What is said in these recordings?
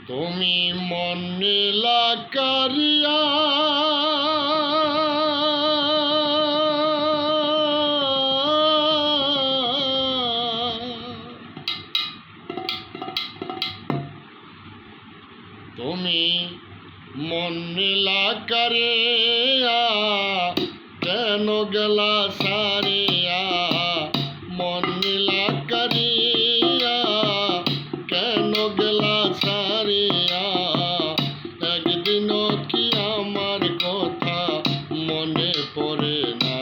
তুমি মন নীলা কারিয়া তুমি মন নীলা কারিয়া কেন গেলা সারিয়া মন নীলা কারিয়া কেন গেলা সারিয়া একদিনও কি আমার কথা মনে পড়ে না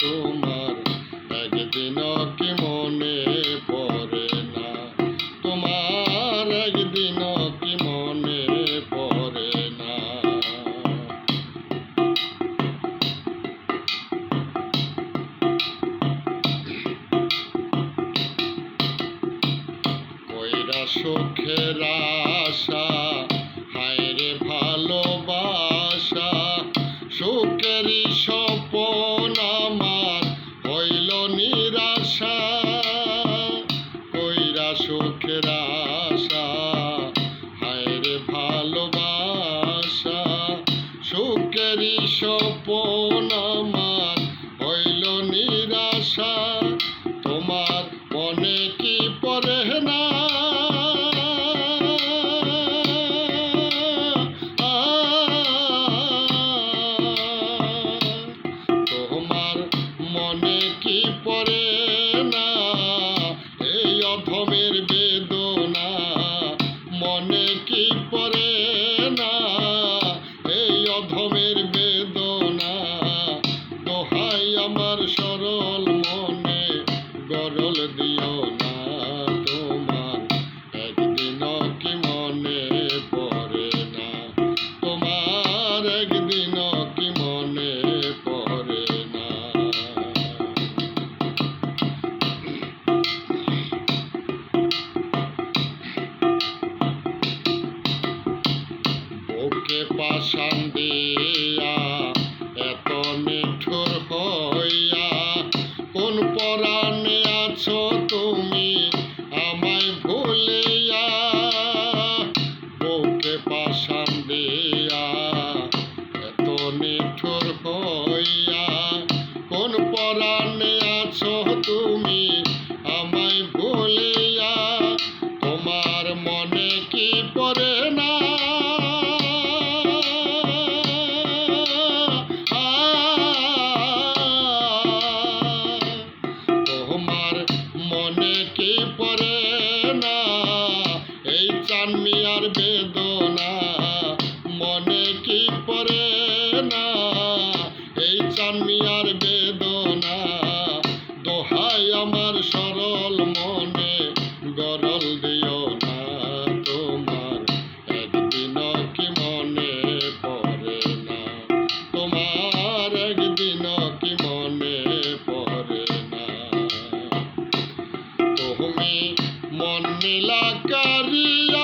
তোমার একদিনও কি মনে পড়ে না তোমার একদিনও কি মনে পড়ে না কইরা সুখের আশা হায়রে ভালোবাসা সুখেরই স্বপ্ন আমার হইল নিরাশা কইরা সুখের আশা হায়রে ভালোবাসা সুখেরই স্বপ্ন আমার হইল নিরাশা তোমার মনে কি পড়ে না তোমার মনে কি পড়ে না এই অধমের বেদনা মনে কি পড়ে না এই অধমের বেদনা দোহাই আমার সরল মনে গরল দিও না তোমার একদিনও কি মনে পড়ে না তোমার একদিনও কি মনে পড়ে না বুকে পাশান দিয়া এত নিঠুর হইয়া কোন পরাণে আছো তুমি আমায় ভুলিয়া বুকে পাশান দিয়া এত নিঠুর হইয়া কোন পরাণে আছো তুমি আমায় ভুলিয়া তোমার মনে কি পড়ে না তোমার মনে কি পড়ে না এই চান মিয়ার বেদনা মনে কি পড়ে না এই চান মিয়ার বেদনা দোহাই আমার সরল মনে গরল দিও না তোমার একদিনও কি মনে পড়ে না তোমার একদিনও কি মনে পড়ে না তুমি মন নীলা কারিয়া